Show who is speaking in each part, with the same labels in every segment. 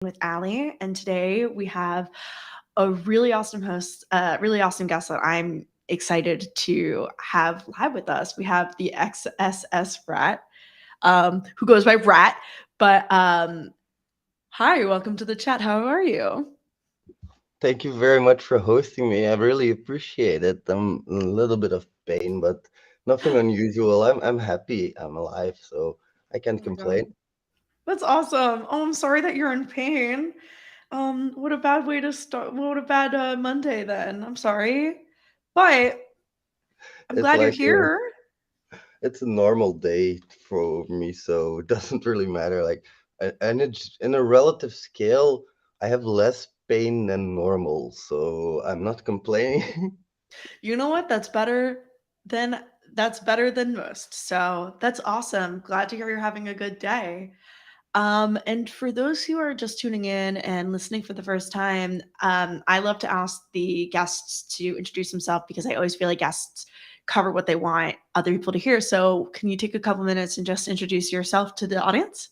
Speaker 1: with Allie, and today we have a really awesome host, really awesome guest that I'm excited to have live with us. We have the XSSRat, who goes by Rat. But Hi, welcome to the chat. How are you?
Speaker 2: Thank you very much for hosting me. I really appreciate it. I'm in a little bit of pain, but nothing unusual. I'm happy I'm alive, so I
Speaker 1: Oh
Speaker 2: can't
Speaker 1: my god,
Speaker 2: complain.
Speaker 1: that's awesome. Oh, I'm sorry that you're in pain. What a bad way to start. What a bad Monday then. I'm sorry, but I'm
Speaker 2: It's
Speaker 1: glad you're
Speaker 2: like
Speaker 1: here.
Speaker 2: it's a normal day for me, so it doesn't really matter. And it's in a relative scale, I have less pain than normal, so I'm not complaining.
Speaker 1: You know what? Than that's better than most. So that's awesome. Glad to hear you're having a good day. And for those who are just tuning in and listening for the first time, I love to ask the guests to introduce themselves because I always feel like guests cover what they want other people to hear. So, can you take a couple minutes and just introduce yourself to the audience?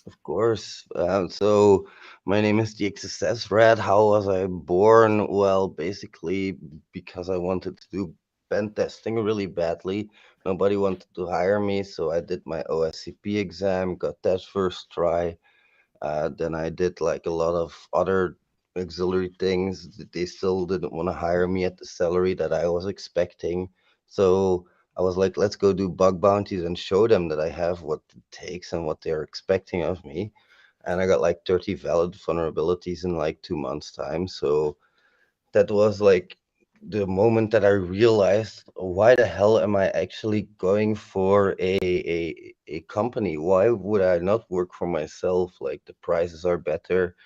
Speaker 2: Of course. So my name is TheXSSRat. How was I born? Well, basically because I wanted to do pen testing really badly. Nobody wanted to hire me, so I did my OSCP exam, got that first try. Then I did like a lot of other auxiliary things. They still didn't want to hire me at the salary that I was expecting. So I was like, let's go do bug bounties and show them that I have what it takes and what they're expecting of me. And I got like 30 valid vulnerabilities in like 2 months' time. So that was like the moment that I realized why the hell am I actually going for a company? Why would I not work for myself? Like the prices are better.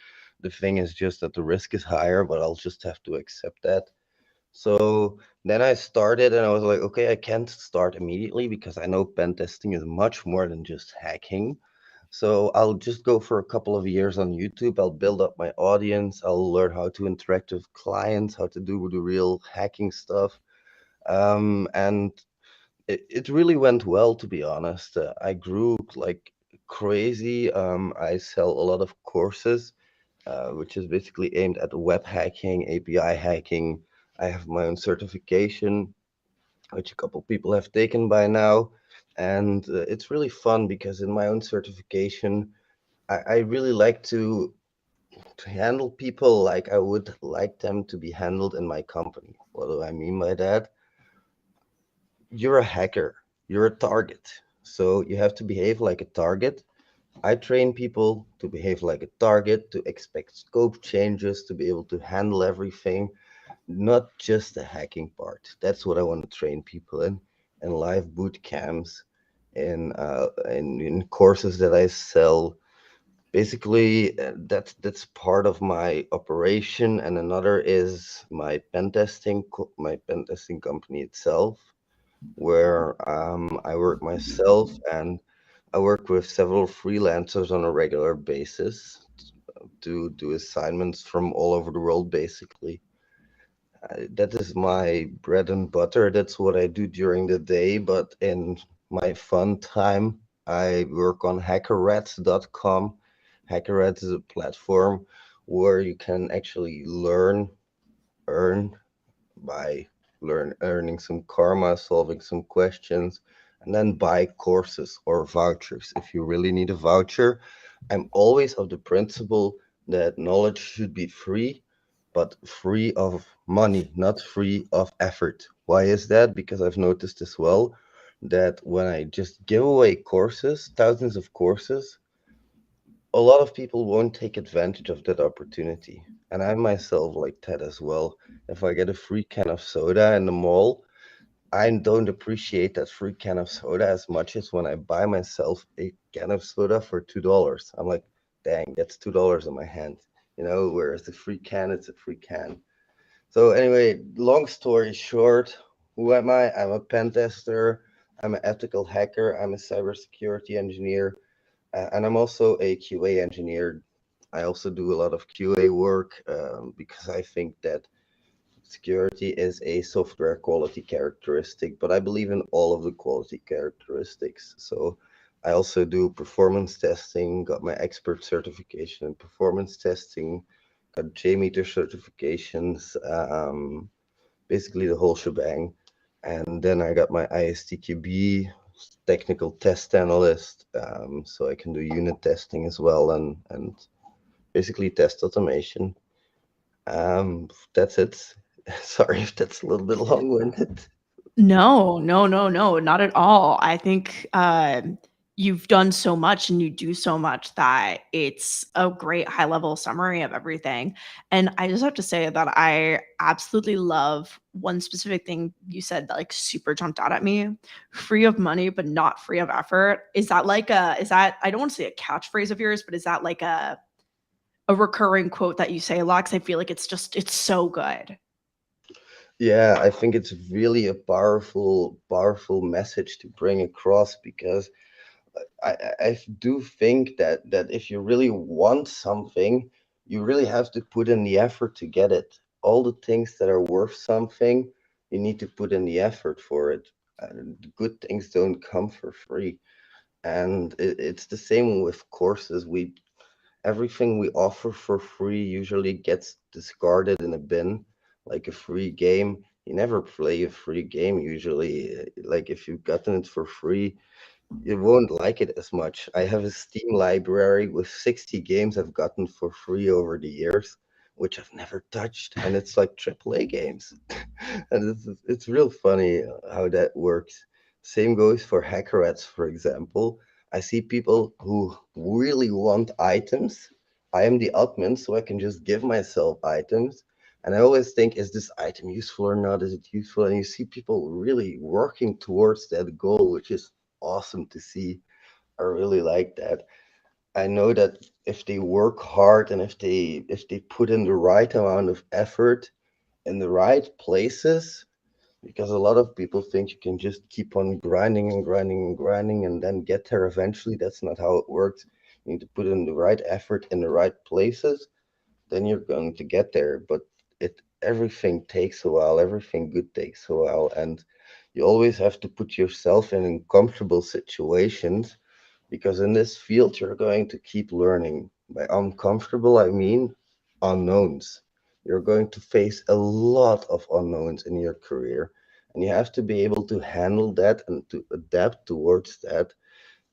Speaker 2: The thing is just that the risk is higher, but I'll just have to accept that. So then I started and I was like, okay, I can't start immediately because I know pen testing is much more than just hacking. So I'll just go for a couple of years on YouTube. I'll build up my audience. I'll learn how to interact with clients, how to do the real hacking stuff. And it really went well, to be honest. I grew like crazy. I sell a lot of courses, which is basically aimed at web hacking, API hacking. I have my own certification, which a couple people have taken by now. And it's really fun because in my own certification, I really like to handle people like I would like them to be handled in my company. What do I mean by that? You're a hacker, you're a target. So you have to behave like a target. I train people to behave like a target, to expect scope changes, to be able to handle everything, not just the hacking part. That's what I want to train people in live boot camps, in courses that I sell. Basically, that's part of my operation, and another is my pen testing company itself, where I work myself and I work with several freelancers on a regular basis to do assignments from all over the world, basically. That is my bread and butter. That's what I do during the day. But in my fun time, I work on hackerrats.com. HackerRats is a platform where you can actually earn by earning some karma, solving some questions, and then buy courses or vouchers. If you really need a voucher, I'm always of the principle that knowledge should be free, but free of money, not free of effort. Why is that? Because I've noticed as well that when I just give away courses, thousands of courses, a lot of people won't take advantage of that opportunity. And I myself like that as well. If I get a free can of soda in the mall, I don't appreciate that free can of soda as much as when I buy myself a can of soda for $2. I'm like, dang, that's $2 in my hand. Whereas the free can, it's a free can. So anyway, long story short, who am I? I'm a pen tester. I'm an ethical hacker. I'm a cybersecurity engineer. And I'm also a QA engineer. I also do a lot of QA work because I think that security is a software quality characteristic, but I believe in all of the quality characteristics. So I also do performance testing, got my expert certification in performance testing, got JMeter certifications, basically the whole shebang. And then I got my ISTQB, technical test analyst, so I can do unit testing as well and basically test automation. That's it. Sorry if that's a little bit long-winded.
Speaker 1: No, no, no, no, not at all. I think, you've done so much and you do so much that it's a great high level summary of everything. And I just have to say that I absolutely love one specific thing you said that like super jumped out at me. Free of money, but not free of effort. Is that like is that, I don't want to say a catchphrase of yours, but is that like a recurring quote that you say a lot? Because I feel like it's so good.
Speaker 2: Yeah, I think it's really a powerful message to bring across because I do think that if you really want something, you really have to put in the effort to get it. All the things that are worth something, you need to put in the effort for it. The good things don't come for free. And it's the same with courses. Everything we offer for free usually gets discarded in a bin, like a free game. You never play a free game usually. Like if you've gotten it for free, you won't like it as much. I have a Steam library with 60 games I've gotten for free over the years, which I've never touched, and it's like AAA games. And it's real funny how that works. Same goes for hacker rats, for example. I see people who really want items. I am the admin, so I can just give myself items. And I always think, is this item useful or not? Is it useful? And you see people really working towards that goal, which is awesome to see. I really like that. I know that if they work hard and if they put in the right amount of effort in the right places, because a lot of people think you can just keep on grinding and grinding and grinding and then get there eventually. That's not how it works. You need to put in the right effort in the right places, then you're going to get there. But it everything takes a while, everything good takes a while, and you always have to put yourself in uncomfortable situations because in this field you're going to keep learning. By uncomfortable, I mean unknowns. You're going to face a lot of unknowns in your career, and you have to be able to handle that and to adapt towards that.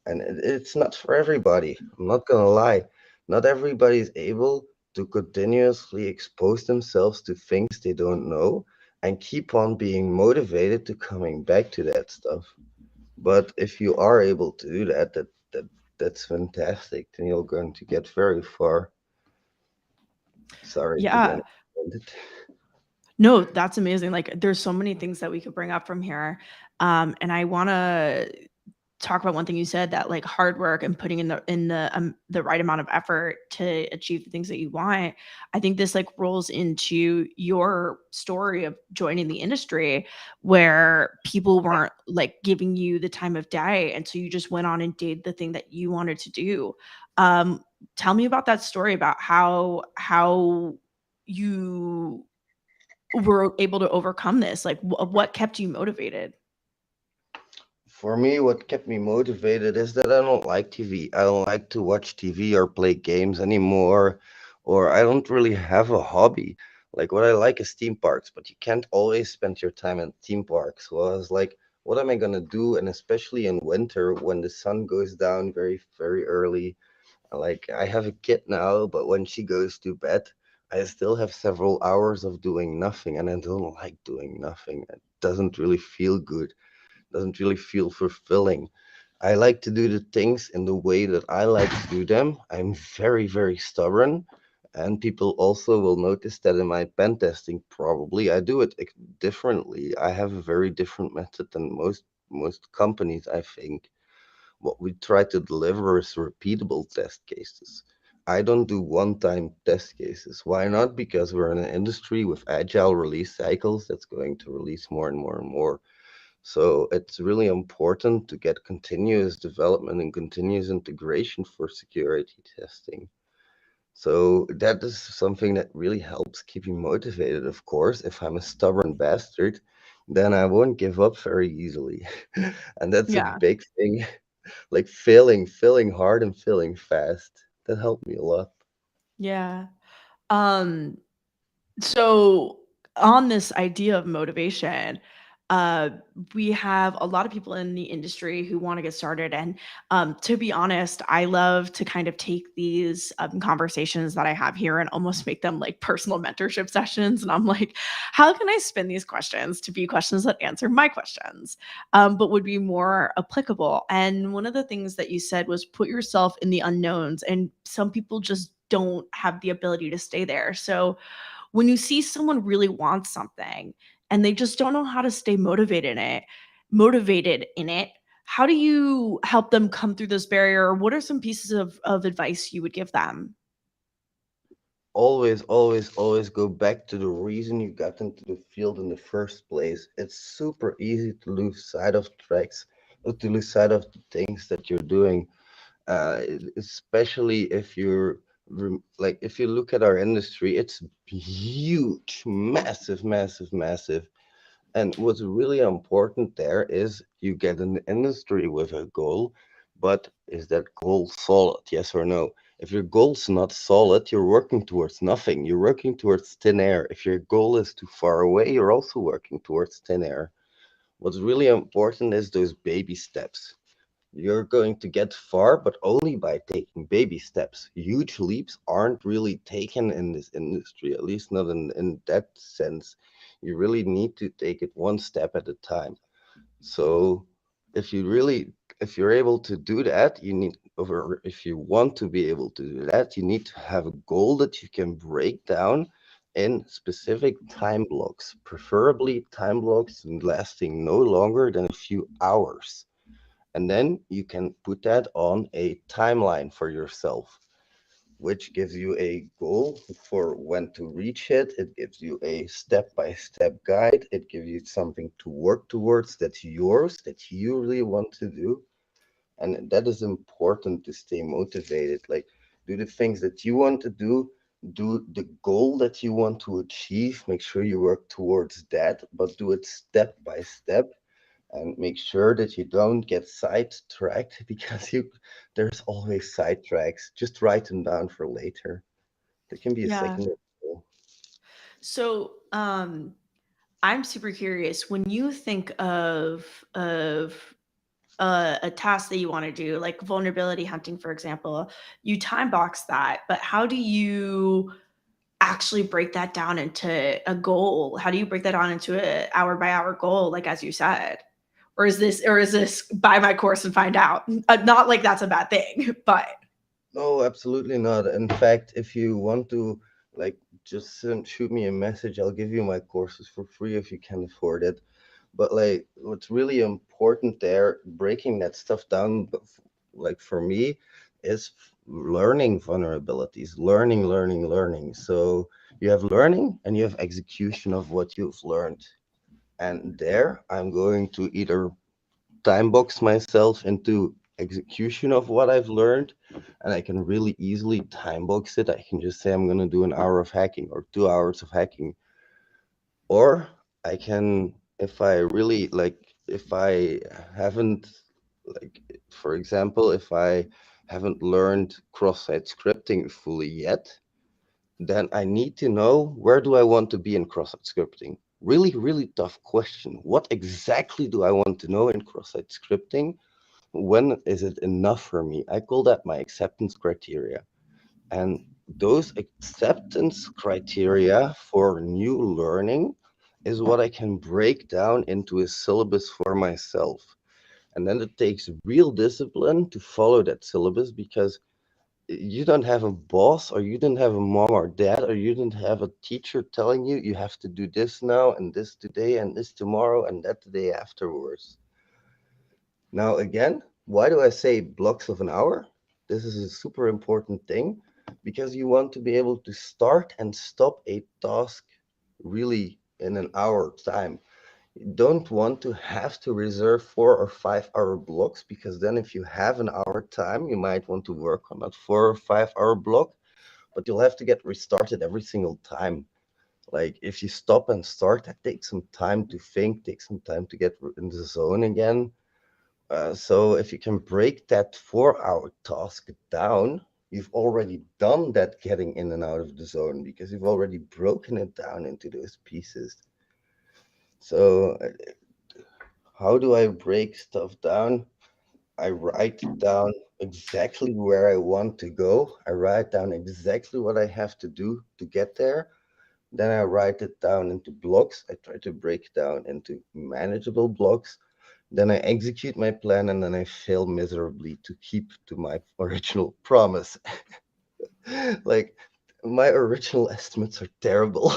Speaker 2: And it's not for everybody. I'm not gonna lie. Not everybody is able to continuously expose themselves to things they don't know and keep on being motivated to coming back to that stuff. But if you are able to do that, that's fantastic. Then you're going to get very far. Sorry to
Speaker 1: Yeah.
Speaker 2: get extended.
Speaker 1: No, that's amazing. Like, there's so many things that we could bring up from here. And I wanna talk about one thing you said, that like hard work and putting in the right amount of effort to achieve the things that you want. I think this like rolls into your story of joining the industry where people weren't like giving you the time of day, and so you just went on and did the thing that you wanted to do. Um, Tell me about that story about how you were able to overcome this. Like, what kept you motivated?
Speaker 2: For me, what kept me motivated is that I don't like TV. I don't like to watch TV or play games anymore, or I don't really have a hobby. Like, what I like is theme parks, but you can't always spend your time in theme parks. So I was like, what am I gonna do? And especially in winter when the sun goes down very, very early. Like, I have a kid now, but when she goes to bed, I still have several hours of doing nothing, and I don't like doing nothing. It doesn't really feel good, doesn't really feel fulfilling. I like to do the things in the way that I like to do them. I'm very, very stubborn. And people also will notice that in my pen testing, probably I do it differently. I have a very different method than most companies, I think. What we try to deliver is repeatable test cases. I don't do one-time test cases. Why not? Because we're in an industry with agile release cycles that's going to release more and more and more. So it's really important to get continuous development and continuous integration for security testing. So that is something that really helps keep me motivated. Of course, if I'm a stubborn bastard, then I won't give up very easily. And that's a
Speaker 1: Yeah.
Speaker 2: big thing. like failing hard and failing fast. That helped me a lot.
Speaker 1: Yeah. Um, so on this idea of motivation, uh, we have a lot of people in the industry who want to get started. And to be honest, I love to kind of take these conversations that I have here and almost make them like personal mentorship sessions. And I'm like, how can I spin these questions to be questions that answer my questions, but would be more applicable? And one of the things that you said was put yourself in the unknowns. And some people just don't have the ability to stay there. So, when you see someone really wants something and they just don't know how to stay motivated in it, how do you help them come through this barrier? Or what are some pieces of advice you would give them?
Speaker 2: Always go back to the reason you got into the field in the first place. It's super easy to lose sight of tracks, or to lose sight of the things that you're doing. Especially if you're like, if you look at our industry, it's huge, massive. And what's really important there is you get an industry with a goal, but is that goal solid? Yes or no? If your goal's not solid, you're working towards nothing. You're working towards thin air. If your goal is too far away, you're also working towards thin air. What's really important is those baby steps. You're going to get far, but only by taking baby steps. Huge leaps aren't really taken in this industry, at least not in that sense. You really need to take it one step at a time. So if you really, if you're able to do that, you need, or if you want to be able to do that, you need to have a goal that you can break down in specific time blocks, preferably time blocks lasting no longer than a few hours. And then you can put that on a timeline for yourself, which gives you a goal for when to reach it. It gives you a step by step guide. It gives you something to work towards that's yours, that you really want to do. And that is important to stay motivated. Like, do the things that you want to do the goal that you want to achieve. Make sure you work towards that, but do it step by step, and make sure that you don't get sidetracked because you there's always sidetracks. Just write them down for later. There can be a
Speaker 1: Yeah.
Speaker 2: secondary goal.
Speaker 1: So, I'm super curious when you think of a task that you want to do, like vulnerability hunting, for example, you time box that, but how do you actually break that down into a goal? How do you break that down into a hour by hour goal, like as you said? Or is this buy my course and find out? Not like that's a bad thing, but
Speaker 2: No, absolutely not. In fact, if you want to, like, just shoot me a message. I'll give you my courses for free if you can afford it. But like, what's really important there, breaking that stuff down, like for me, is learning vulnerabilities, learning. So you have learning and you have execution of what you've learned. And there, I'm going to either time box myself into execution of what I've learned, and I can really easily time box it. I can just say I'm going to do an hour of hacking or 2 hours of hacking. Or I can, if I really like, if I haven't, like, for example, if I haven't learned cross-site scripting fully yet, then I need to know, where do I want to be in cross-site scripting? Really tough question. What exactly do I want to know in cross-site scripting? When is it enough for me? I call that my acceptance criteria. And those acceptance criteria for new learning is what I can break down into a syllabus for myself. And then it takes real discipline to follow that syllabus, because you don't have a boss, or you don't have a mom or dad, or you don't have a teacher telling you you have to do this now and this today and this tomorrow and that the day afterwards. Now, again, why do I say blocks of an hour? This is a super important thing, because you want to be able to start and stop a task really in an hour time. You don't want to have to reserve 4 or 5 hour blocks, because then if you have an hour time, you might want to work on that 4 or 5 hour block, but you'll have to get restarted every single time. Like, if you stop and start, that takes some time to think, takes some time to get in the zone again. So if you can break that 4 hour task down, you've already done that getting in and out of the zone because you've already broken it down into those pieces. So how do I break stuff down? I write down exactly where I want to go. I write down exactly what I have to do to get there. Then I write it down into blocks. I try to break down into manageable blocks. Then I execute my plan and then I fail miserably to keep to my original promise. Like my original estimates are terrible.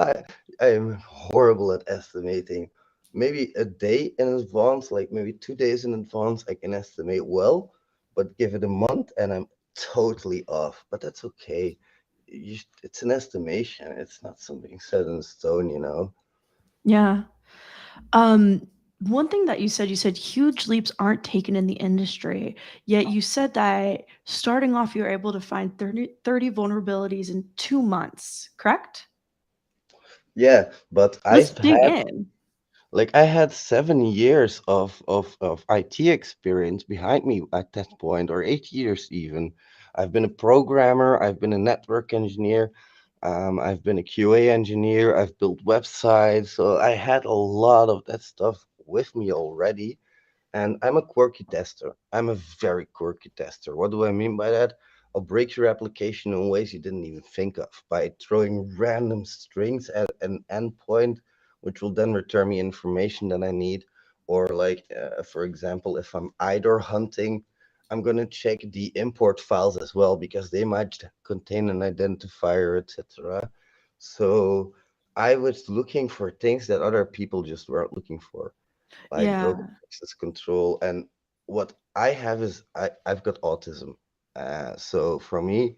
Speaker 2: I I am horrible at estimating. Maybe a day in advance, like maybe 2 days in advance, I can estimate well, but give it a month and I'm totally off. But that's okay. It's an estimation. It's not something set in stone, you know?
Speaker 1: Yeah. One thing that you said huge leaps aren't taken in the industry, yet you said that starting off, you were able to find 30 vulnerabilities in 2 months, correct?
Speaker 2: Yeah, but
Speaker 1: Let's
Speaker 2: I've
Speaker 1: dig
Speaker 2: had
Speaker 1: in.
Speaker 2: like I had 7 years of IT experience behind me at that point, or 8 years even. I've been a programmer, I've been a network engineer, I've been a QA engineer, I've built websites, so I had a lot of that stuff with me already. And I'm a quirky tester. I'm a very quirky tester. What do I mean by that? I'll break your application in ways you didn't even think of by throwing random strings at an endpoint, which will then return me information that I need. Or, like, for example, if I'm IDOR hunting, I'm going to check the import files as well because they might contain an identifier, etc. So I was looking for things that other people just weren't looking for, like broken
Speaker 1: Yeah.
Speaker 2: access control. And what I have is I've got autism. So for me,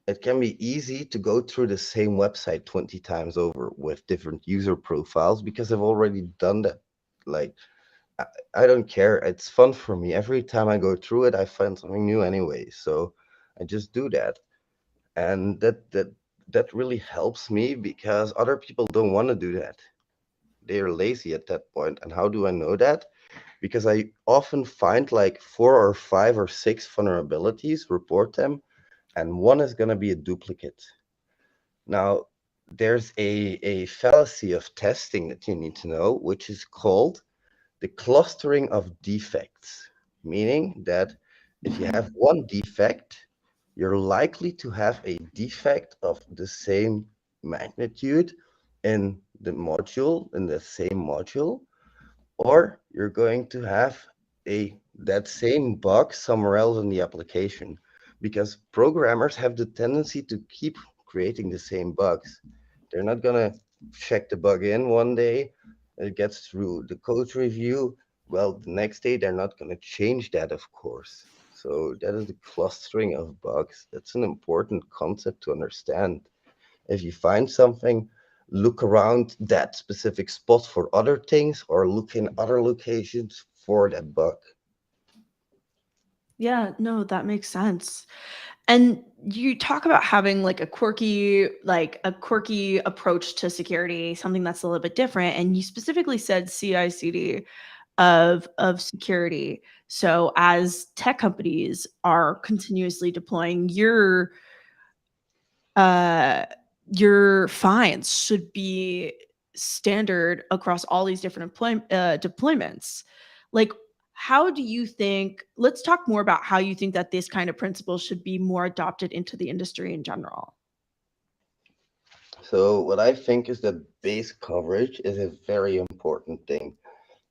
Speaker 2: it can be easy to go through the same website 20 times over with different user profiles because I've already done that. Like, I, I don't care. It's fun for me. Every time I go through it, I find something new anyway. So I just do that. And that really helps me because other people don't want to do that. They're lazy at that point. And how do I know that? Because I often find like 4 or 5 or 6 vulnerabilities, report them, and one is going to be a duplicate. Now, there's a fallacy of testing that you need to know, which is called the clustering of defects, meaning that if you have one defect, you're likely to have a defect of the same magnitude in the same module, or you're going to have a that same bug somewhere else in the application, because programmers have the tendency to keep creating the same bugs. They're not going to check the bug in one day, it gets through the code review, well, the next day they're not going to change that, of course. So that is the clustering of bugs. That's an important concept to understand. If you find something, look around that specific spot for other things or look in other locations for that bug.
Speaker 1: Yeah, no, that makes sense. And you talk about having like a quirky approach to security, something that's a little bit different. And you specifically said CI/CD of security. So as tech companies are continuously deploying, uh, your fines should be standard across all these different deployments. Like, how do you think? Let's talk more about how you think that this kind of principles should be more adopted into the industry in general.
Speaker 2: So, what I think is that base coverage is a very important thing.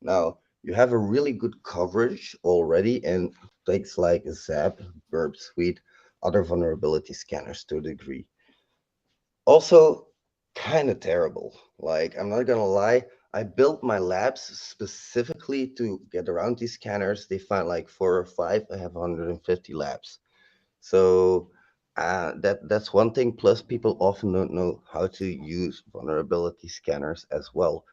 Speaker 2: Now, you have a really good coverage already in things like ZAP, Burp Suite, other vulnerability scanners to a degree. Also, kind of terrible. Like, I'm not gonna lie, I built my labs specifically to get around these scanners. They find like 4 or 5. I have 150 labs. So that's one thing. Plus, people often don't know how to use vulnerability scanners as well.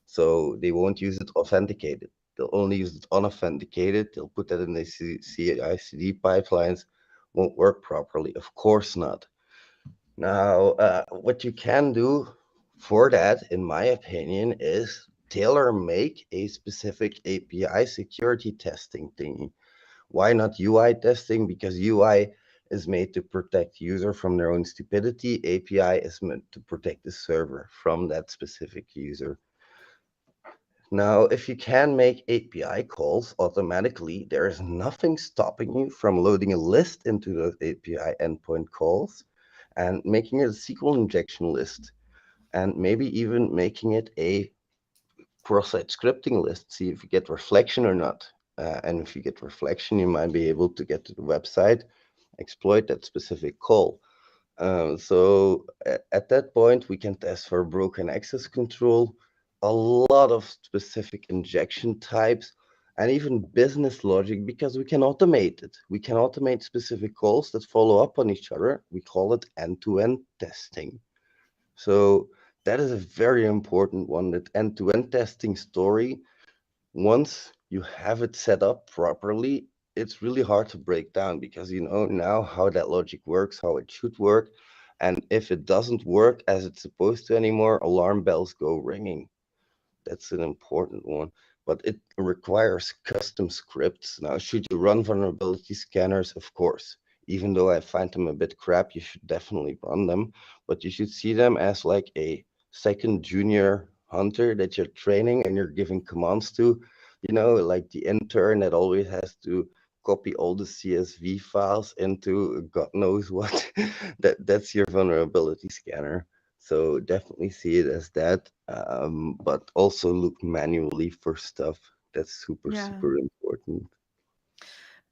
Speaker 2: So they won't use it authenticated. They'll only use it unauthenticated. They'll put that in the CI/CD pipelines. Won't work properly. Of course not. Now, what you can do for that, in my opinion, is tailor make a specific API security testing thingy. Why not UI testing? Because UI is made to protect user from their own stupidity. API is meant to protect the server from that specific user. Now, if you can make API calls automatically, there is nothing stopping you from loading a list into those API endpoint calls and making it a SQL injection list, and maybe even making it a cross-site scripting list, see if you get reflection or not. And if you get reflection, you might be able to get to the website, exploit that specific call. At that point, we can test for broken access control, a lot of specific injection types, and even business logic because we can automate it. We can automate specific calls that follow up on each other. We call it end-to-end testing. So that is a very important one, that end-to-end testing story. Once you have it set up properly, it's really hard to break down because you know now how that logic works, how it should work. And if it doesn't work as it's supposed to anymore, alarm bells go ringing. That's an important one, but it requires custom scripts. Now, should you run vulnerability scanners? Of course. Even though I find them a bit crap, you should definitely run them, but you should see them as like a second junior hunter that you're training and you're giving commands to. You know, like the intern that always has to copy all the CSV files into God knows what. That's your vulnerability scanner. So definitely see it as that, but also look manually for stuff. That's super,
Speaker 1: Yeah.
Speaker 2: super important.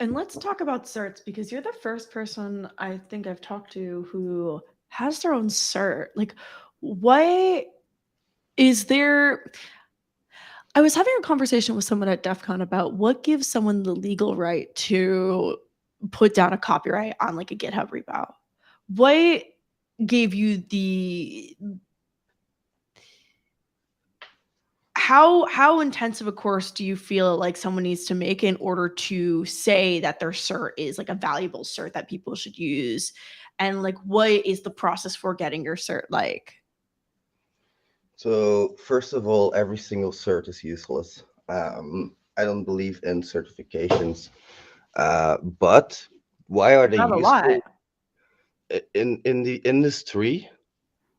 Speaker 1: And let's talk about certs because you're the first person I think I've talked to who has their own cert. Like, what is there? I was having a conversation with someone at DEF CON about what gives someone the legal right to put down a copyright on like a GitHub repo. What gave you the how intensive a course do you feel like someone needs to make in order to say that their cert is like a valuable cert that people should use? And like what is the process for getting your cert like?
Speaker 2: So first of all, every single cert is useless. I don't believe in certifications, but why are
Speaker 1: You
Speaker 2: they
Speaker 1: have a lot.
Speaker 2: useful? In the industry?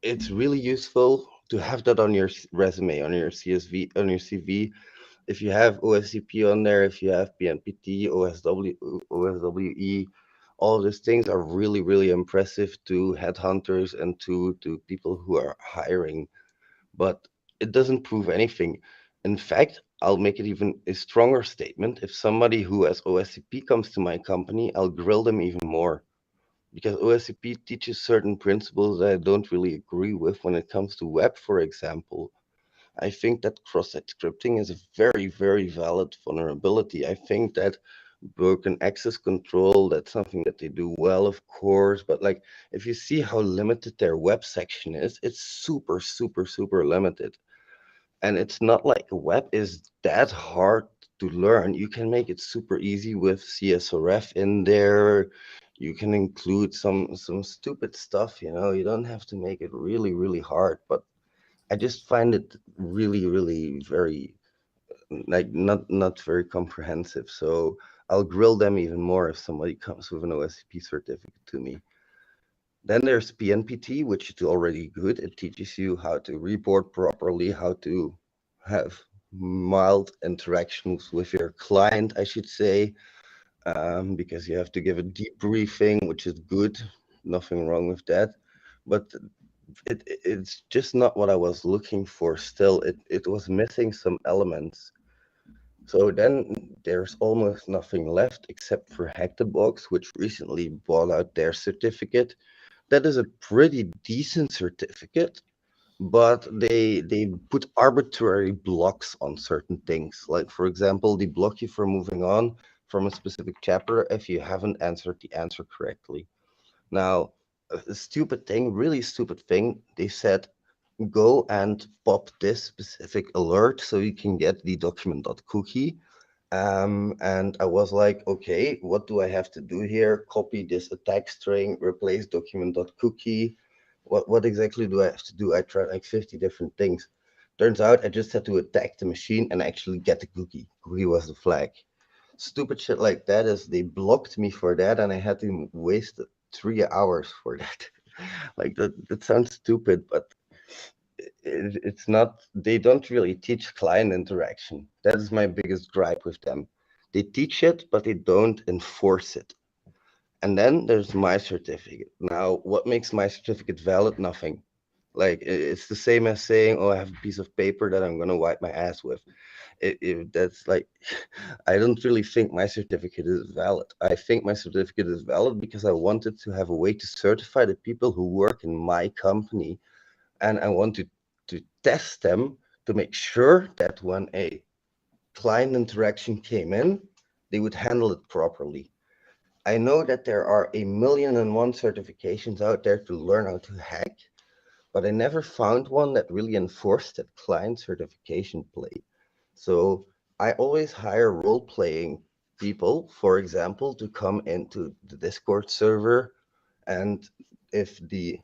Speaker 2: It's really useful to have that on your resume, on your CSV, on your CV. If you have OSCP on there, if you have PNPT, OSW, OSWE, all of these things are really, really impressive to headhunters and to people who are hiring. But it doesn't prove anything. In fact, I'll make it even a stronger statement. If somebody who has OSCP comes to my company, I'll grill them even more because OSCP teaches certain principles that I don't really agree with when it comes to web, for example. I think that cross-site scripting is a very, very valid vulnerability. I think that broken access control, that's something that they do well, of course, but like if you see how limited their web section is, it's super, super, super limited. And it's not like web is that hard to learn. You can make it super easy with CSRF in there. You can include some stupid stuff, you know. You don't have to make it really, really hard, but I just find it really, really very like not very comprehensive. So I'll grill them even more if somebody comes with an OSCP certificate to me. Then there's PNPT, which is already good. It teaches you how to report properly, how to have mild interactions with your client, I should say, because you have to give a debriefing, which is good. Nothing wrong with that. But it's just not what I was looking for still. It was missing some elements. So then there's almost nothing left except for Hack the Box, which recently bought out their certificate. That is a pretty decent certificate, but they put arbitrary blocks on certain things. Like for example, they block you from moving on from a specific chapter if you haven't answered the answer correctly. Now, a stupid thing, really stupid thing, they said go and pop this specific alert so you can get the document.cookie. And I was like, okay, what do I have to do here? Copy this attack string, replace document.cookie. What exactly do I have to do? I tried like 50 different things. Turns out I just had to attack the machine and actually get the cookie. Cookie was the flag. Stupid shit like that is they blocked me for that, and I had to waste 3 hours for that. Like that sounds stupid, but it's not. They don't really teach client interaction. That is my biggest gripe with them. They teach it, but they don't enforce it. And then there's my certificate. Now, what makes my certificate valid? Nothing. Like it's the same as saying, "Oh, I have a piece of paper that I'm gonna wipe my ass with." That's like, I don't really think my certificate is valid. I think my certificate is valid because I wanted to have a way to certify the people who work in my company, and I want to test them to make sure that when a client interaction came in, they would handle it properly. I know that there are a million and one certifications out there to learn how to hack, but I never found one that really enforced that client certification play. So I always hire role playing people, for example, to come into the Discord server, and if the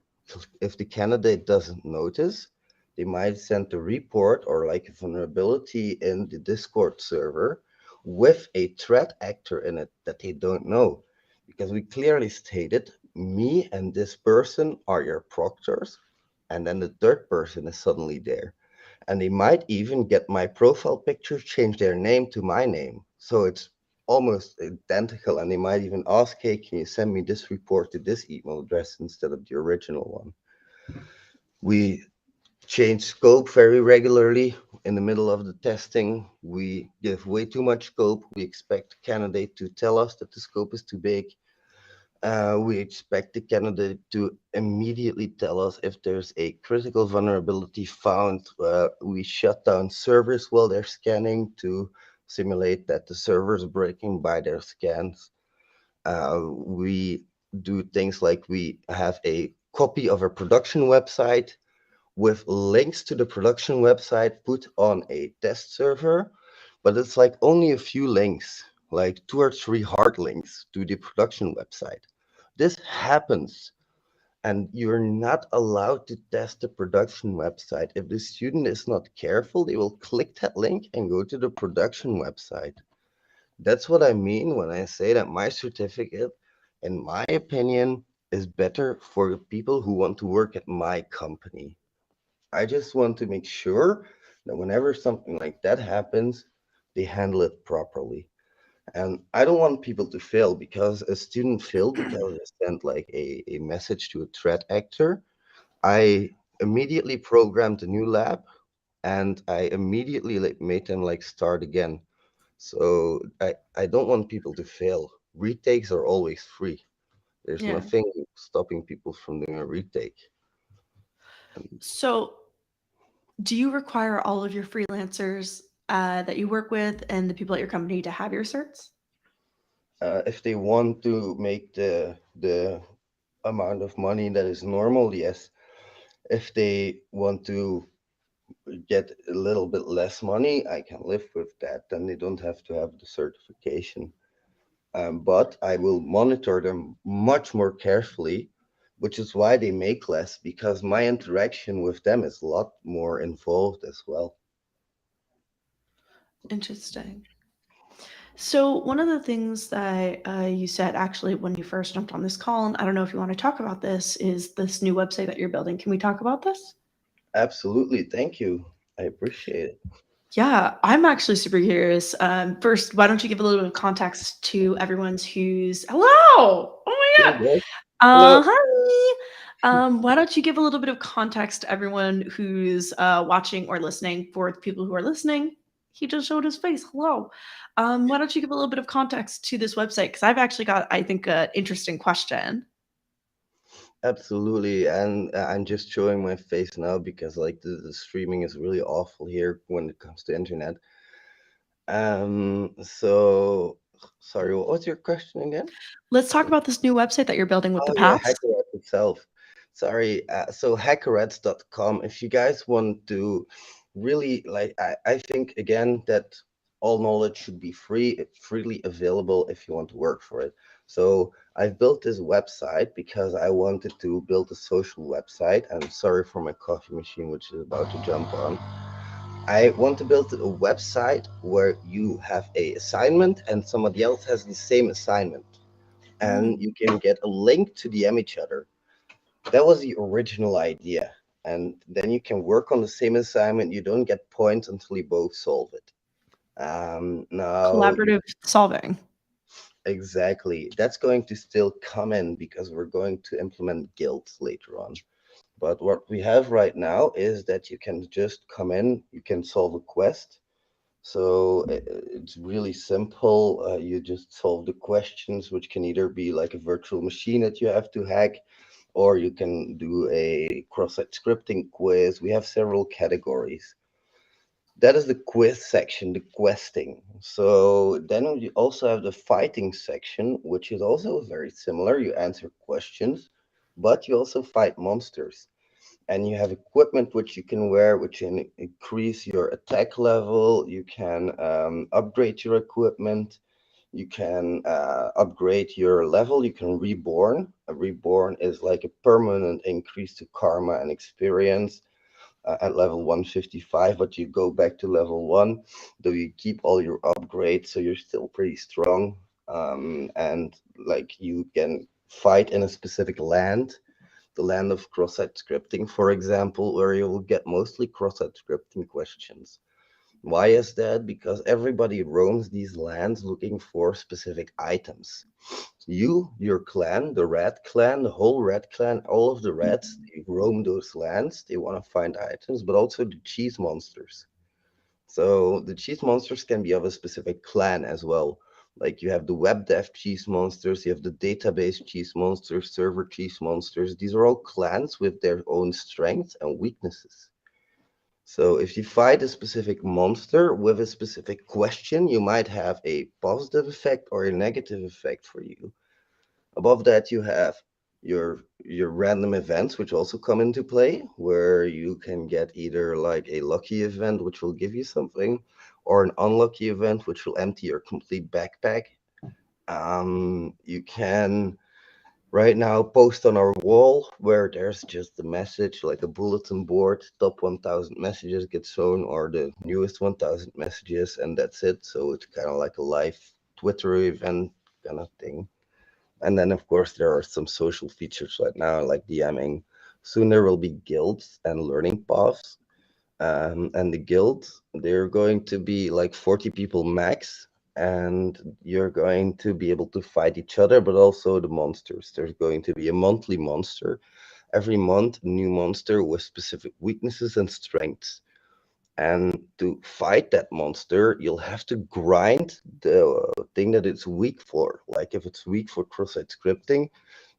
Speaker 2: if the candidate doesn't notice, they might send a report or like a vulnerability in the Discord server with a threat actor in it that they don't know. Because we clearly stated, me and this person are your proctors, and then the third person is suddenly there. And they might even get my profile picture, change their name to my name. So it's almost identical. And they might even ask, hey, can you send me this report to this email address instead of the original one? We change scope very regularly in the middle of the testing. We give way too much scope. We expect the candidate to tell us that the scope is too big. We expect the candidate to immediately tell us if there's a critical vulnerability found. We shut down servers while they're scanning to simulate that the server's breaking by their scans. We do things like we have a copy of a production website with links to the production website put on a test server, but it's like only a few links, like two or three hard links to the production website. This happens, and you're not allowed to test the production website. If the student is not careful, they will click that link and go to the production website. That's what I mean when I say that my certificate, in my opinion, is better for the people who want to work at my company. I just want to make sure that whenever something like that happens, they handle it properly. And I don't want people to fail because a student failed because they sent like a message to a threat actor. I immediately programmed a new lab, and I immediately like made them like start again. So I don't want people to fail. Retakes are always free. There's
Speaker 1: Yeah.
Speaker 2: nothing stopping people from doing a retake. And
Speaker 1: So, do you require all of your freelancers that you work with and the people at your company to have your certs?
Speaker 2: if they want to make the amount of money that is normal, yes. If they want to get a little bit less money, I can live with that. Then they don't have to have the certification. But I will monitor them much more carefully, which is why they make less, because my interaction with them is a lot more involved as well.
Speaker 1: Interesting. So, one of the things that you said actually when you first jumped on this call, and I don't know if you want to talk about this, is this new website that you're building. Can we talk about this?
Speaker 2: Absolutely. Thank you. I appreciate it.
Speaker 1: Yeah, I'm actually super curious. First, why don't you give a little bit of context to everyone who's hello? Oh my
Speaker 2: Hey,
Speaker 1: god.
Speaker 2: guys. Hello.
Speaker 1: Hi. Why don't you give a little bit of context to everyone who's watching or listening? For the people who are listening, he just showed his face. Hello. Why don't you give a little bit of context to this website? Because I've actually got, I think, an interesting question.
Speaker 2: Absolutely. And I'm just showing my face now because like the streaming is really awful here when it comes to internet. So sorry, what was your question again?
Speaker 1: Let's talk about this new website that you're building with the
Speaker 2: Oh yeah,
Speaker 1: paths.
Speaker 2: HackerRat itself. Sorry. So hackerrats.com. If you guys want to really like, I think again that all knowledge should be free, it's freely available if you want to work for it. So I've built this website because I wanted to build a social website. I'm sorry for my coffee machine, which is about to jump on. I want to build a website where you have a assignment and somebody else has the same assignment, and
Speaker 1: Mm,
Speaker 2: you can get a link to DM each other. That was the original idea. And then you can work on the same assignment. You don't get points until you both solve it. Now,
Speaker 1: collaborative solving.
Speaker 2: exactly. That's going to still come in because we're going to implement guilds later on. But what we have right now is that you can just come in, you can solve a quest. So it's really simple. You just solve the questions, which can either be like a virtual machine that you have to hack, or you can do a cross-site scripting quiz. We have several categories. That is the quiz section, the questing. So then you also have the fighting section, which is also very similar. You answer questions, but you also fight monsters. And you have equipment which you can wear, which can increase your attack level. You can upgrade your equipment. You can upgrade your level. You can reborn. A reborn is like a permanent increase to karma and experience at level 155, but you go back to level 1, though you keep all your upgrades, so you're still pretty strong. And like you can fight in a specific land, the land of cross-site scripting, for example, where you will get mostly cross-site scripting questions. Why is that? Because everybody roams these lands looking for specific items. You, your clan, the Rat clan, the whole Rat clan, all of the rats, they roam those lands. They want to find items, but also the cheese monsters. So the cheese monsters can be of a specific clan as well. Like you have the web dev cheese monsters, you have the database cheese monsters, server cheese monsters. These are all clans with their own strengths and weaknesses. So if you fight a specific monster with a specific question, you might have a positive effect or a negative effect for you. Above that, you have your random events, which also come into play, where you can get either like a lucky event, which will give you something, or an unlucky event, which will empty your complete backpack. You can right now post on our wall where there's just a message, like a bulletin board. Top 1,000 messages get shown, or the newest 1,000 messages, and that's it. So it's kind of like a live Twitter event kind of thing. And then, of course, there are some social features right now, like DMing. Soon there will be guilds and learning paths. And the guilds, they're going to be like 40 people max. And you're going to be able to fight each other, but also the monsters. There's going to be a monthly monster. Every month, a new monster with specific weaknesses and strengths. And to fight that monster, you'll have to grind the thing that it's weak for. Like if it's weak for cross-site scripting,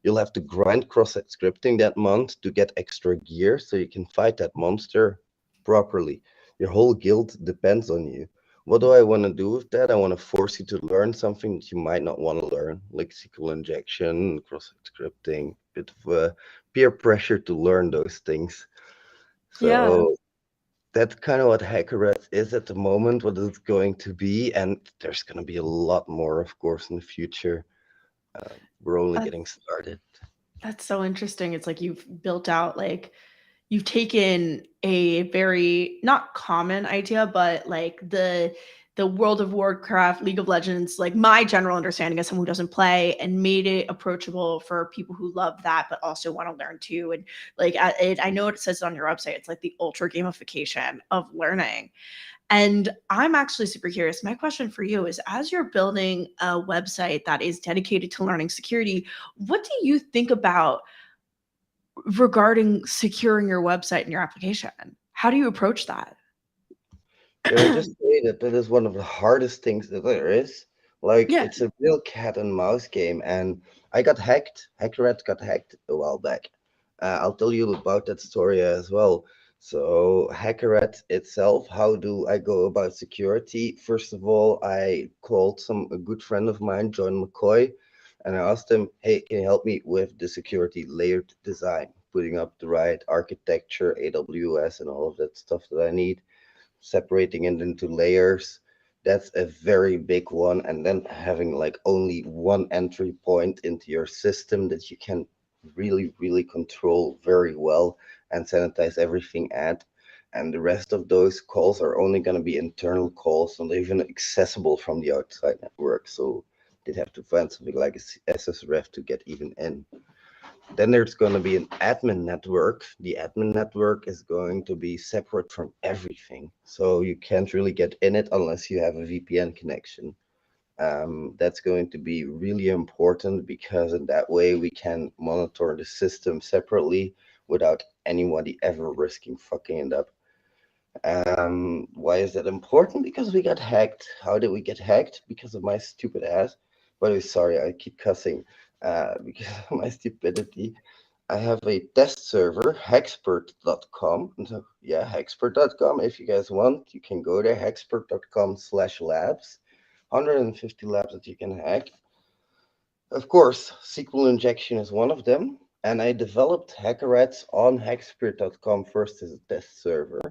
Speaker 2: you'll have to grind cross-site scripting that month to get extra gear so you can fight that monster properly. Your whole guild depends on you. What do I want to do with that? I want to force you to learn something that you might not want to learn, like SQL injection, cross-site scripting, bit of peer pressure to learn those things.
Speaker 1: Yeah.
Speaker 2: So that's kind of what HackerRat is at the moment, what it's going to be, and there's going to be a lot more, of course, in the future. We're only getting
Speaker 1: That's
Speaker 2: started.
Speaker 1: that's so interesting. It's like you've built out like you've taken a very not common idea, but like the World of Warcraft, League of Legends, like my general understanding as someone who doesn't play, and made it approachable for people who love that but also want to learn too. And like I know it says on your website, it's like the ultra gamification of learning. And I'm actually super curious. My question for you is, as you're building a website that is dedicated to learning security, what do you think about regarding securing your website and your application? How do you approach that?
Speaker 2: Can I just say that that is one of the hardest things that there is? Like,
Speaker 1: Yeah.
Speaker 2: it's a real cat and mouse game, and I got hacked. HackerRat got hacked a while back. I'll tell you about that story as well. So, HackerRat itself, how do I go about security? First of all, I called a good friend of mine, John McCoy, and I asked him, "Hey, can you help me with the security layered design, putting up the right architecture, AWS, and all of that stuff that I need?" Separating it into layers. That's a very big one. And then having like only one entry point into your system that you can really, really control very well and sanitize everything at. and the rest of those calls are only going to be internal calls, not even accessible from the outside network. So they'd have to find something like a SSRef to get even in. Then there's going to be an admin network. The admin network is going to be separate from everything. So you can't really get in it unless you have a VPN connection. That's going to be really important because in that way we can monitor the system separately without anybody ever risking fucking it up. Why is that important? Because we got hacked. How did we get hacked? Because of my stupid ass. By the way, sorry, I keep cussing. Because of my stupidity. I have a test server, hexpert.com. So, yeah, hexpert.com. If you guys want, you can go there, hexpert.com/labs. 150 labs that you can hack. Of course, SQL injection is one of them. And I developed HackerRats on hexpert.com first as a test server,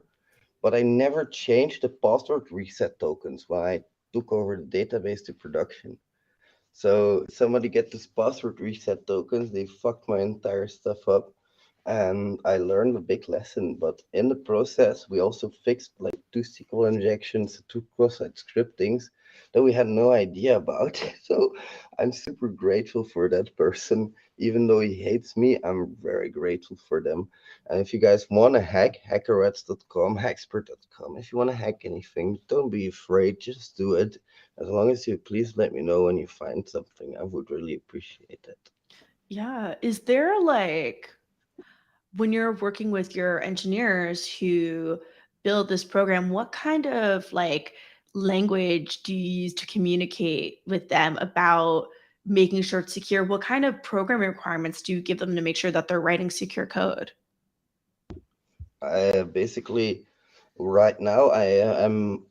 Speaker 2: but I never changed the password reset tokens when I took over the database to production. So somebody get this password reset tokens, they fucked my entire stuff up. And I learned a big lesson, but in the process, we also fixed like two SQL injections, two cross-site scriptings that we had no idea about. So I'm super grateful for that person. Even though he hates me, I'm very grateful for them. And if you guys want to hack, hackerrats.com, hackspert.com. If you want to hack anything, don't be afraid, just do it. As long as you please let me know when you find something, I would really appreciate it.
Speaker 1: Yeah. Is there like when you're working with your engineers who build this program, what kind of like language do you use to communicate with them about making sure it's secure? What kind of programming requirements do you give them to make sure that they're writing secure code?
Speaker 2: I basically Right now, I am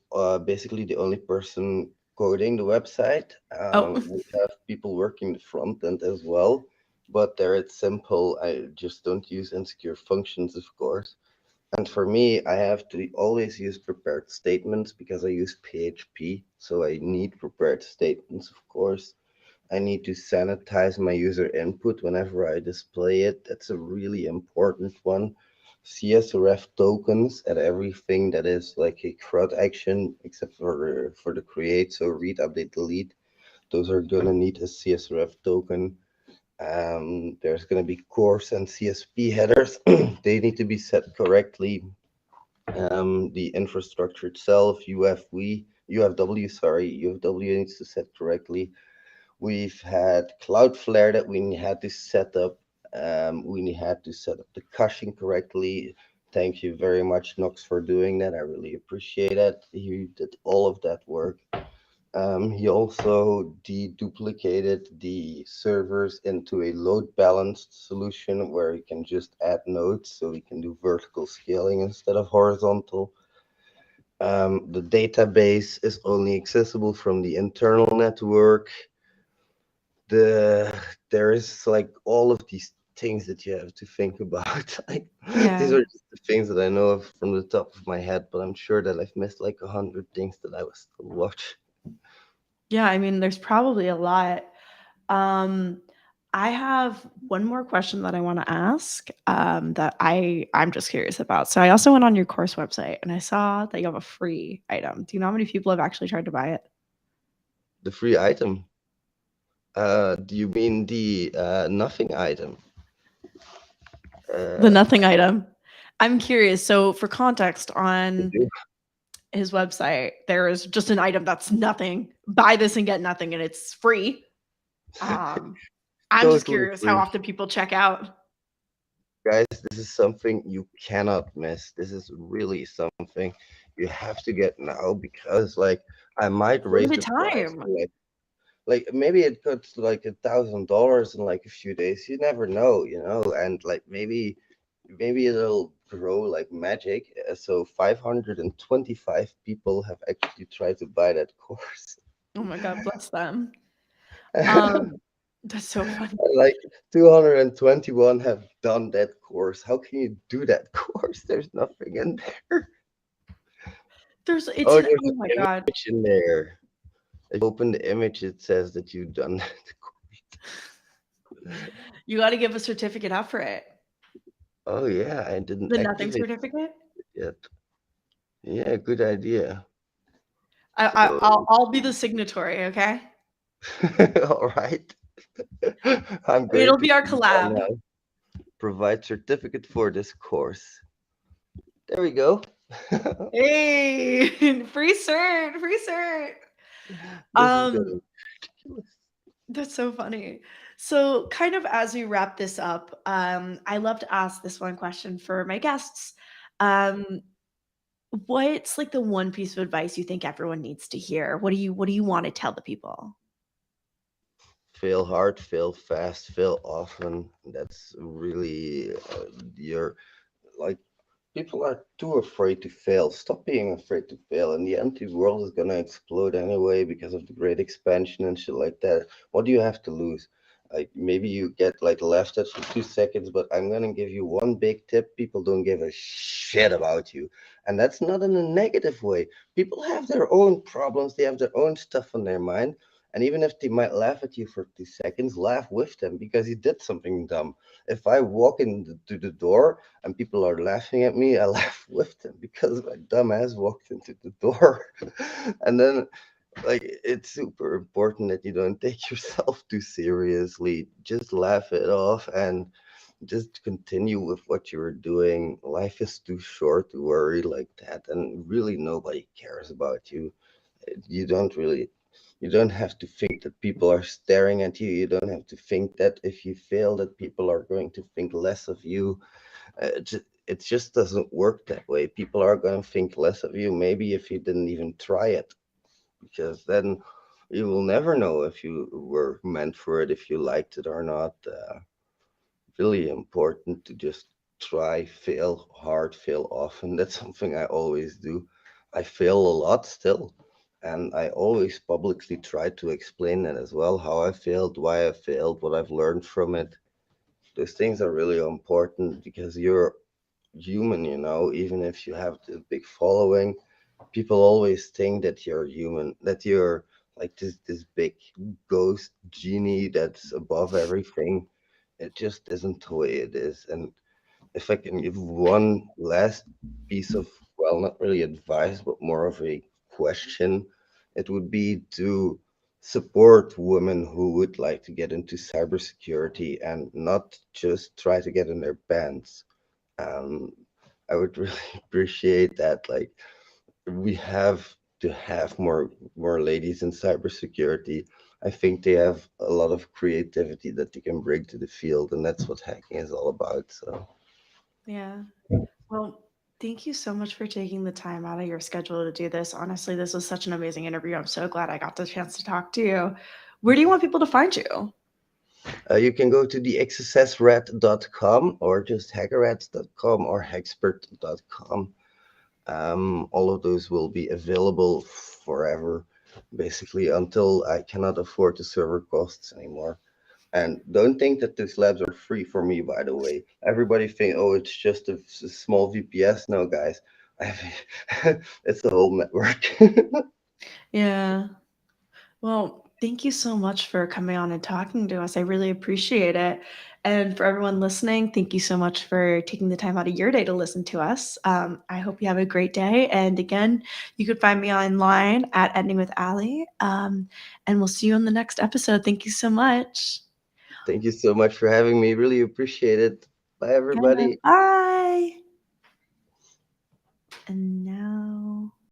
Speaker 2: basically the only person coding the website.
Speaker 1: Oh,
Speaker 2: We have people working the front end as well, but there it's simple. I just don't use insecure functions, of course. And for me, I have to always use prepared statements because I use PHP, so I need prepared statements, of course. I need to sanitize my user input whenever I display it. That's a really important one. CSRF tokens at everything that is like a CRUD action, except for the create, so read, update, delete. Those are gonna need a CSRF token. There's gonna be course and CSP headers. They need to be set correctly. The infrastructure itself, UFW, sorry, UFW needs to set correctly. We've had Cloudflare that we had to set up. We had to set up the caching correctly. Thank you very much, Nox, for doing that. I really appreciate it. He did all of that work. He also deduplicated the servers into a load balanced solution where you can just add nodes so we can do vertical scaling instead of horizontal. The database is only accessible from the internal network. the there is like all of these things that you have to think about. Like these
Speaker 1: yeah.
Speaker 2: are just the things that I know of from the top of my head, but I'm sure that I've missed like 100 things that I was still watch.
Speaker 1: Yeah, I mean, there's probably a lot. Um, I have one more question that I want to ask that I'm just curious about. So I also went on your course website and I saw that you have a free item. Do you know how many people have actually tried to buy it?
Speaker 2: The free item. Do you mean the nothing item?
Speaker 1: The
Speaker 2: Uh,
Speaker 1: nothing item. I'm curious. So for context,
Speaker 2: I
Speaker 1: on
Speaker 2: do.
Speaker 1: his website, there is just an item that's nothing. Buy this and get nothing, and it's free. Um, I'm just
Speaker 2: Totally
Speaker 1: curious how
Speaker 2: free.
Speaker 1: often people check out.
Speaker 2: Guys, this is something you cannot miss. This is really something you have to get now because like I might raise
Speaker 1: Limited
Speaker 2: the price
Speaker 1: time.
Speaker 2: to like maybe it costs like $1,000 in like a few days. You never know, and like maybe it'll grow like magic. So 525 people have actually tried to buy that course.
Speaker 1: Oh my god, bless them. Um, that's so funny.
Speaker 2: Like 221 have done that course. How can you do that course? There's nothing in there.
Speaker 1: There's it's
Speaker 2: Oh,
Speaker 1: an
Speaker 2: there's
Speaker 1: oh my
Speaker 2: an
Speaker 1: god.
Speaker 2: image in there. If you open the image, it says that you've done that course.
Speaker 1: You gotta give a certificate out for it.
Speaker 2: Oh yeah, I didn't
Speaker 1: The nothing
Speaker 2: activate
Speaker 1: certificate?
Speaker 2: it yet. Yeah, good idea. So,
Speaker 1: I'll be the signatory, okay?
Speaker 2: all right. I'm going
Speaker 1: It'll
Speaker 2: to
Speaker 1: be our
Speaker 2: do that
Speaker 1: collab.
Speaker 2: now. Provide certificate for this course. There we go.
Speaker 1: Hey, free cert, free cert.
Speaker 2: This is going
Speaker 1: Um,
Speaker 2: to be ridiculous.
Speaker 1: that's so funny. So, kind of as we wrap this up, I love to ask this one question for my guests. Um, what's like the one piece of advice you think everyone needs to hear? What do you want to tell the people?
Speaker 2: Fail hard, fail fast, fail often. That's really your like people are too afraid to fail. Stop being afraid to fail. In the end, the world is gonna explode anyway because of the great expansion and shit like that. What do you have to lose? Like maybe you get like laughed at for 2 seconds, but I'm gonna give you one big tip. People don't give a shit about you. And that's not in a negative way. People have their own problems, they have their own stuff on their mind. And even if they might laugh at you for 2 seconds, laugh with them because you did something dumb. If I walk to the door and people are laughing at me, I laugh with them because my dumb ass walked into the door. And then, like, it's super important that you don't take yourself too seriously. Just laugh it off and just continue with what you're doing. Life is too short to worry like that, and really nobody cares about you. You don't really. You don't have to think that people are staring at you. You don't have to think that if you fail, that people are going to think less of you. It just doesn't work that way. People are going to think less of you, maybe if you didn't even try it, because then you will never know if you were meant for it, if you liked it or not. Really important to just try, fail hard, fail often. That's something I always do. I fail a lot still. And I always publicly try to explain that as well, how I failed, why I failed, what I've learned from it. Those things are really important because you're human, even if you have the big following, people always think that you're human, that you're like this big ghost genie that's above everything. It just isn't the way it is. And if I can give one last piece of, well, not really advice, but more of a question, it would be to support women who would like to get into cybersecurity and not just try to get in their pants. um, I would really appreciate that. Like, we have to have more ladies in cybersecurity. I think they have a lot of creativity that they can bring to the field, and that's what hacking is all about. So,
Speaker 1: Yeah. Well, thank you so much for taking the time out of your schedule to do this. Honestly, this was such an amazing interview. I'm so glad I got the chance to talk to you. Where do you want people to find you?
Speaker 2: you can go to the TheXSSRat.com or just hackerats.com or hexpert.com. All of those will be available forever, basically, until I cannot afford the server costs anymore. And don't think that these labs are free for me, by the way. Everybody think, oh, it's just a small VPS. No, guys, I it's a whole network.
Speaker 1: Yeah. Well, thank you so much for coming on and talking to us. I really appreciate it. And for everyone listening, thank you so much for taking the time out of your day to listen to us. I hope you have a great day. And again, you can find me online at Ending with Allie. And we'll see you on the next episode. Thank you so much.
Speaker 2: Thank you so much for having me. Really appreciate it. Bye,
Speaker 1: Yeah.
Speaker 2: everybody.
Speaker 1: Bye. And now.